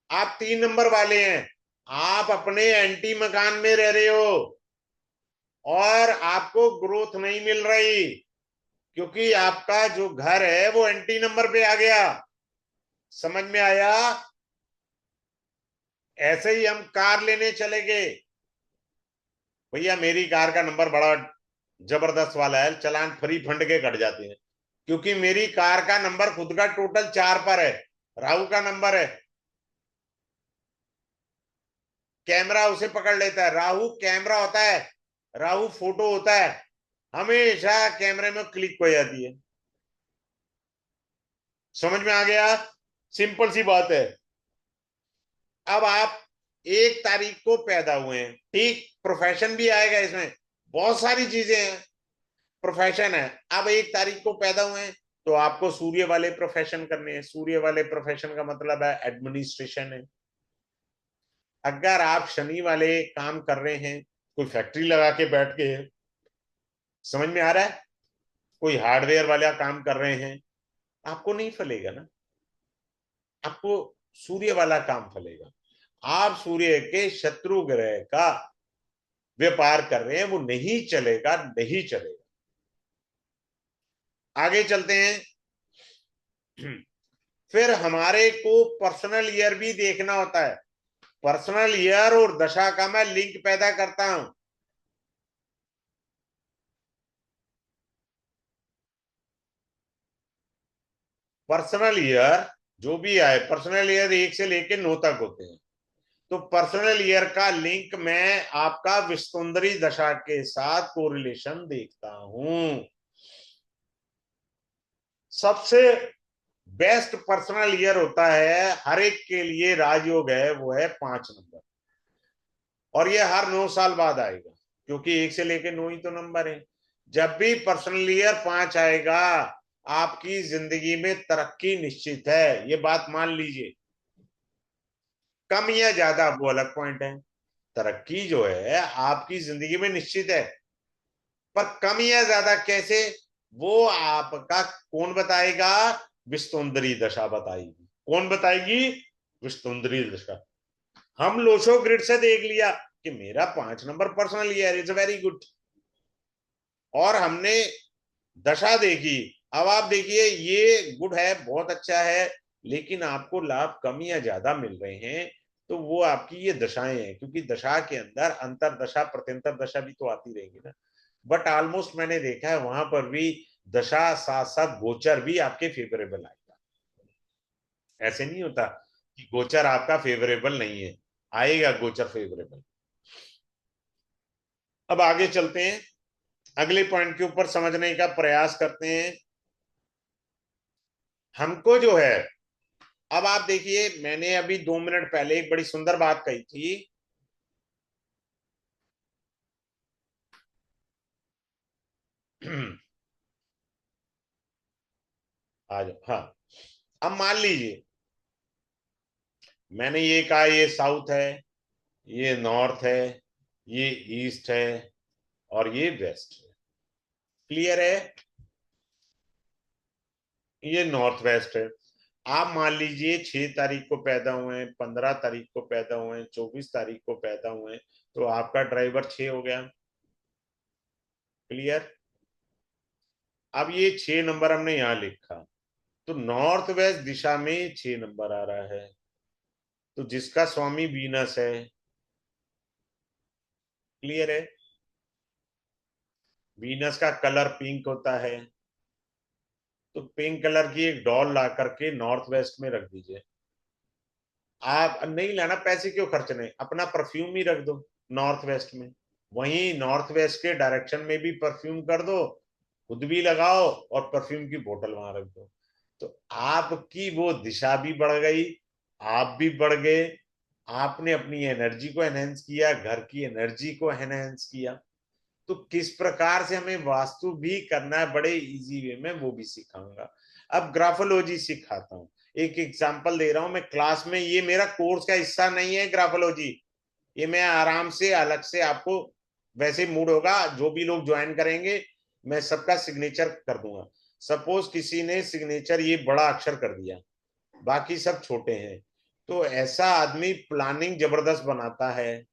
आप 3 नंबर वाले हैं, आप अपने एंटी मकान में रह रहे हो और आपको ग्रोथ नहीं मिल रही, क्योंकि आपका जो घर है वो एंटी नंबर पे आ गया। समझ में आया। ऐसे ही हम कार लेने चले गए, भैया मेरी कार का नंबर बड़ा जबरदस्त वाला है, चालान फ्री फंड के कट जाते हैं, क्योंकि मेरी कार का नंबर खुद का टोटल 4 पर है, राहु का नंबर है। कैमरा उसे पकड़ लेता है, राहु कैमरा होता है, राहु फोटो होता है, हमेशा कैमरे में क्लिक हो जाती है। समझ में आ गया। सिंपल सी बात है। अब आप 1 तारीख को पैदा हुए हैं, ठीक, प्रोफेशन भी आएगा इसमें, बहुत सारी चीजें हैं। प्रोफेशन है, अब 1 तारीख को पैदा हुए हैं तो आपको सूर्य वाले प्रोफेशन करने हैं। सूर्य वाले प्रोफेशन का मतलब है एडमिनिस्ट्रेशन है। अगर आप शनि वाले काम कर रहे हैं, कोई फैक्ट्री लगा के बैठ के, समझ में आ रहा है, कोई हार्डवेयर वाला काम कर रहे हैं, आपको नहीं फलेगा ना। आपको सूर्य वाला काम फलेगा। आप सूर्य के शत्रु ग्रह का व्यापार कर रहे हैं, वो नहीं चलेगा, नहीं चलेगा। आगे चलते हैं। फिर हमारे को पर्सनल ईयर भी देखना होता है। पर्सनल ईयर और दशा का मैं लिंक पैदा करता हूं। पर्सनल ईयर जो भी आए, पर्सनल ईयर 1 से लेके 9 तक होते हैं। तो पर्सनल ईयर का लिंक मैं आपका विस्तुंदरी दशा के साथ कोरिलेशन देखता हूं। सबसे बेस्ट पर्सनल ईयर होता है हर एक के लिए राजयोग है, वो है 5 नंबर। और ये हर 9 साल बाद आएगा, क्योंकि 1 से लेके 9 ही तो नंबर है। जब भी पर्सनल ईयर 5 आएगा, आपकी जिंदगी में तरक्की निश्चित है, ये बात मान लीजिए। कम या ज्यादा वो अलग पॉइंट है, तरक्की जो है आपकी जिंदगी में निश्चित है। पर कम या ज्यादा कैसे, वो आपका कौन बताएगा? विस्तुंदरी दशा बताएगी। कौन बताएगी? विस्तुंदरी दशा। हम लोशो ग्रिड से देख लिया कि मेरा 5 number personal year is very good, और हमने दशा देखी। अब आप देखिए, ये गुड है, बहुत अच्छा है, लेकिन आपको लाभ कम या ज्यादा मिल रहे हैं, तो वो आपकी ये दशाएं हैं, क्योंकि दशा के अंदर अंतर दशा प्रत्यंतर दशा भी तो आती रहेगी ना। बट ऑलमोस्ट मैंने देखा है वहां पर भी दशा साथ साथ गोचर भी आपके फेवरेबल आएगा। ऐसे नहीं होता कि गोचर आपका फेवरेबल नहीं है, आएगा गोचर फेवरेबल। अब आगे चलते हैं, अगले पॉइंट के ऊपर समझने का प्रयास करते हैं। हमको जो है, अब आप देखिए, मैंने अभी 2 मिनट पहले एक बड़ी सुंदर बात कही थी। आज हाँ, अब मान लीजिए मैंने ये कहा ये साउथ है, ये नॉर्थ है, ये ईस्ट है, और ये वेस्ट है। क्लियर है? ये नॉर्थ वेस्ट है। आप मान लीजिए 6 तारीख को पैदा हुए हैं, 15 तारीख को पैदा हुए हैं, 24 तारीख को पैदा हुए हैं, तो आपका ड्राइवर 6 हो गया। क्लियर? अब ये 6 नंबर हमने यहां लिखा, तो नॉर्थ वेस्ट दिशा में 6 नंबर आ रहा है, तो जिसका स्वामी वीनस है। क्लियर है? वीनस का कलर पिंक होता है, तो पिंक कलर की एक डॉल ला करके नॉर्थ वेस्ट में रख दीजिए। आप नहीं लाना, पैसे क्यों खर्चने, अपना परफ्यूम ही रख दो नॉर्थ वेस्ट में। वहीं नॉर्थ वेस्ट के डायरेक्शन में भी परफ्यूम कर दो, खुद भी लगाओ, और परफ्यूम की बोतल वहां रख दो। तो आपकी वो दिशा भी बढ़ गई, आप भी बढ़ गए, आपने अपनी एनर्जी को एनहेंस किया, घर की एनर्जी को एनहेंस किया। तो किस प्रकार से हमें वास्तु भी करना है बड़े इजी वे में, वो भी सिखाऊंगा। अब ग्राफोलॉजी सिखाता हूँ, एक एग्जांपल दे रहा हूं मैं क्लास में। ये मेरा कोर्स का हिस्सा नहीं है ग्राफोलॉजी, ये मैं आराम से अलग से आपको, वैसे मूड होगा जो भी लोग ज्वाइन करेंगे, मैं सबका सिग्नेचर कर दूंगा। सपोज किसी ने सिग्नेचर ये बड़ा अक्षर कर दिया, बाकी सब छोटे हैं, तो ऐसा आदमी प्लानिंग जबरदस्त बनाता है,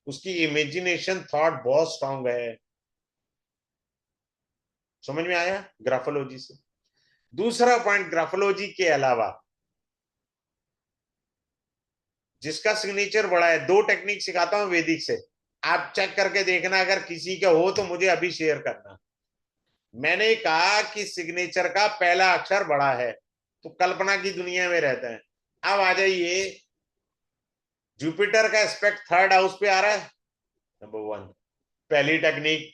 उसकी इमेजिनेशन थॉट बहुत स्ट्रांग है। समझ में आया ग्राफोलॉजी से? दूसरा पॉइंट, ग्राफोलॉजी के अलावा जिसका सिग्नेचर बड़ा है, 2 टेक्निक सिखाता हूं वैदिक से, आप चेक करके देखना, अगर किसी का हो तो मुझे अभी शेयर करना। मैंने कहा कि सिग्नेचर का पहला अक्षर बड़ा है, तो कल्पना की दुनिया में रहते हैं। अब आ जाइए, जुपिटर का एस्पेक्ट 3rd हाउस पे आ रहा है, नंबर 1, पहली टेक्निक।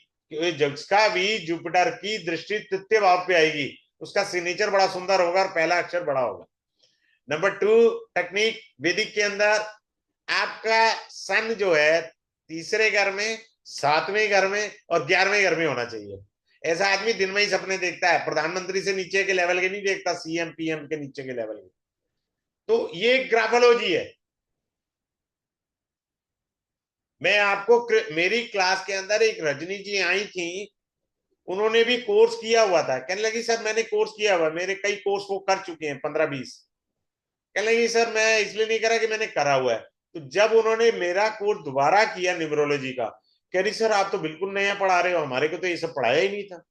जिसका भी जुपिटर की दृष्टि 3य भाव पे आएगी, उसका सिग्नेचर बड़ा सुंदर होगा और पहला अक्षर बड़ा होगा। नंबर 2 टेक्निक वैदिक के अंदर, आपका सन जो है 3रे घर में, 7वें घर में और 11वें घर में होना चाहिए। ऐसा आदमी दिन में ही सपने देखता है, प्रधानमंत्री से नीचे के लेवल के नहीं देखता, सीएम पीएम के नीचे के लेवल के। तो ये ग्राफोलॉजी है। मैं आपको, मेरी क्लास के अंदर एक रजनी जी आई थी, उन्होंने भी कोर्स किया हुआ था, कहने लगी सर मैंने कोर्स किया हुआ, मेरे कई कोर्स वो कर चुके हैं 15-20। कहने लगी सर मैं इसलिए नहीं करा कि मैंने करा हुआ है। तो जब उन्होंने मेरा कोर्स दोबारा किया न्यूमरोलॉजी का, कह रही सर आप तो बिल्कुल नया पढ़ा रहे हो, हमारे को तो ये सब पढ़ाया ही नहीं था,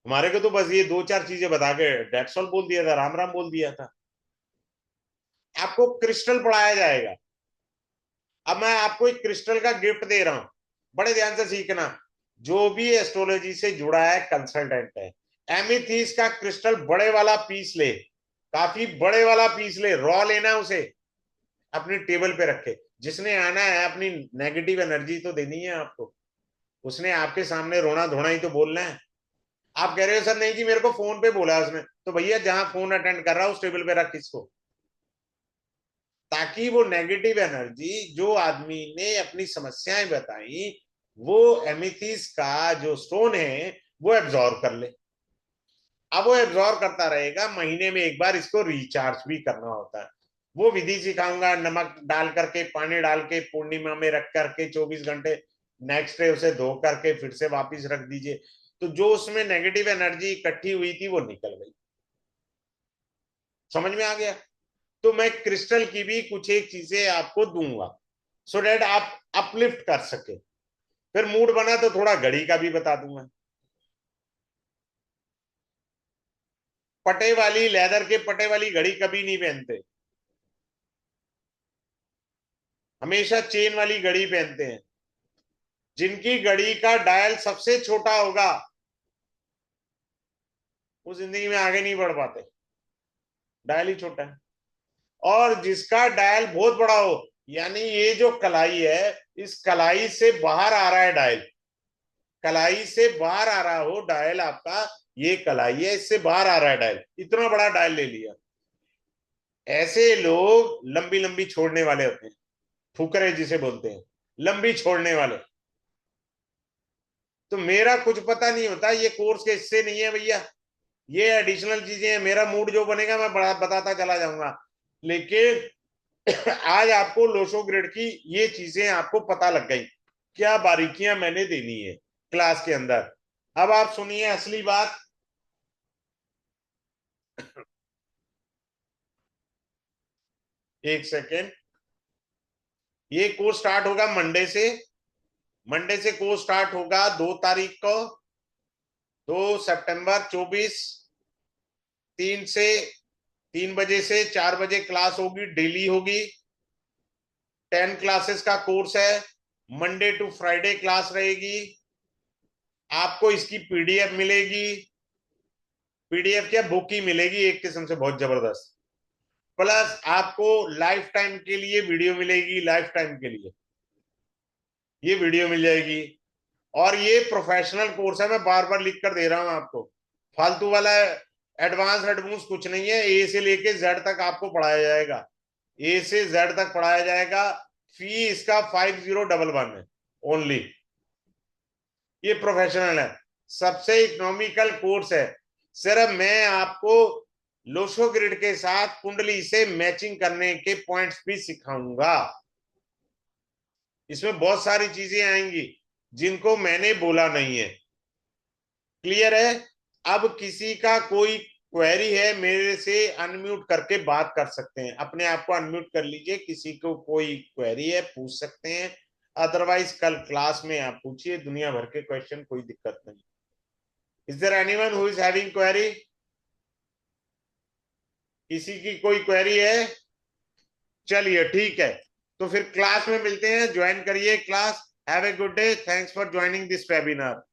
हमारे को तो बस ये 2-4 चीजें बता के डेट्स ऑल बोल दिया था, राम राम बोल दिया था। आपको क्रिस्टल पढ़ाया जाएगा। अब मैं आपको एक क्रिस्टल का गिफ्ट दे रहा हूं, बड़े ध्यान से सीखना। जो भी एस्ट्रोलॉजी से जुड़ा है कंसल्टेंट है, एमीथीस का क्रिस्टल बड़े वाला पीस ले, काफी बड़े वाला पीस ले, रॉ लेना उसे, अपनी टेबल पे रखे। जिसने आना है अपनी नेगेटिव एनर्जी तो देनी है आपको, उसने आपके सामने रोना धोना ही तो बोलना है। आप कह रहे हो सर नहीं जी मेरे को फोन पे बोला उसने, तो भैया जहां फोन अटेंड कर रहा है उस टेबल पे रख इसको, ताकि वो नेगेटिव एनर्जी जो आदमी ने अपनी समस्याएं बताई, वो एमिथीस का जो स्टोन है वो एब्जॉर्व कर ले। अब वो एब्जॉर्व करता रहेगा, महीने में एक बार इसको रिचार्ज भी करना होता है। वो विधि सिखाऊंगा, नमक डाल करके पानी डाल के पूर्णिमा में रख करके 24 घंटे, नेक्स्ट डे उसे धो करके फिर से वापिस रख दीजिए, तो जो उसमें नेगेटिव एनर्जी इकट्ठी हुई थी वो निकल गई। समझ में आ गया? तो मैं क्रिस्टल की भी कुछ एक चीजें आपको दूंगा, सो डेट आप अपलिफ्ट कर सके। फिर मूड बना तो थोड़ा घड़ी का भी बता दूंगा। पटे वाली, लेदर के पटे वाली घड़ी कभी नहीं पहनते, हमेशा चेन वाली घड़ी पहनते हैं। जिनकी घड़ी का डायल सबसे छोटा होगा वो जिंदगी में आगे नहीं बढ़ पाते, डायल ही छोटा है। और जिसका डायल बहुत बड़ा हो, यानी ये जो कलाई है, इस कलाई से बाहर आ रहा है डायल, कलाई से बाहर आ रहा हो डायल आपका, ये कलाई है इससे बाहर आ रहा है डायल, इतना बड़ा डायल ले लिया, ऐसे लोग लंबी लंबी छोड़ने वाले होते हैं, फुकरे जिसे बोलते हैं, लंबी छोड़ने वाले। तो मेरा कुछ पता नहीं होता, ये कोर्स के हिस्से नहीं है भैया, ये एडिशनल चीजें हैं, मेरा मूड जो बनेगा मैं बड़ा बताता चला जाऊंगा। लेकिन आज आपको लोशो ग्रिड की ये चीजें आपको पता लग गई, क्या बारीकियां मैंने देनी है क्लास के अंदर। अब आप सुनिए असली बात। एक सेकेंड। ये कोर्स स्टार्ट होगा मंडे से, मंडे से कोर्स स्टार्ट होगा 2 तारीख को, 2 सितंबर 24, 3 बजे से 4 बजे क्लास होगी, डेली होगी। 10 क्लासेस का कोर्स है, मंडे टू फ्राइडे क्लास रहेगी। आपको इसकी पीडीएफ मिलेगी, पीडीएफ क्या बुक ही मिलेगी एक किस्म से बहुत जबरदस्त। प्लस आपको लाइफ टाइम के लिए वीडियो मिलेगी, लाइफ टाइम के लिए ये वीडियो मिल जाएगी। और ये प्रोफेशनल कोर्स है, मैं बार बार लिख कर दे रहा हूं आपको, फालतू वाला एडवांस एडवांस कुछ नहीं है। ए से लेके जेड तक आपको पढ़ाया जाएगा, ए से जेड तक पढ़ाया जाएगा। फी इसका 5011 है ओनली। ये प्रोफेशनल है, सबसे इकोनॉमिकल कोर्स है। सिर्फ मैं आपको लोशो ग्रिड के साथ कुंडली से मैचिंग करने के पॉइंट्स भी सिखाऊंगा। इसमें बहुत सारी चीजें आएंगी जिनको मैंने बोला नहीं है। क्लियर है? अब किसी का कोई क्वेरी है मेरे से अनम्यूट करके बात कर सकते हैं, अपने आप को अनम्यूट कर लीजिए, किसी को कोई क्वेरी है पूछ सकते हैं। अदरवाइज कल क्लास में आप पूछिए दुनिया भर के क्वेश्चन, कोई दिक्कत नहीं। Is there anyone who is having query? किसी की कोई क्वेरी है? चलिए ठीक है, तो फिर क्लास में मिलते हैं, ज्वाइन करिए class. Have a good day, thanks for joining this webinar.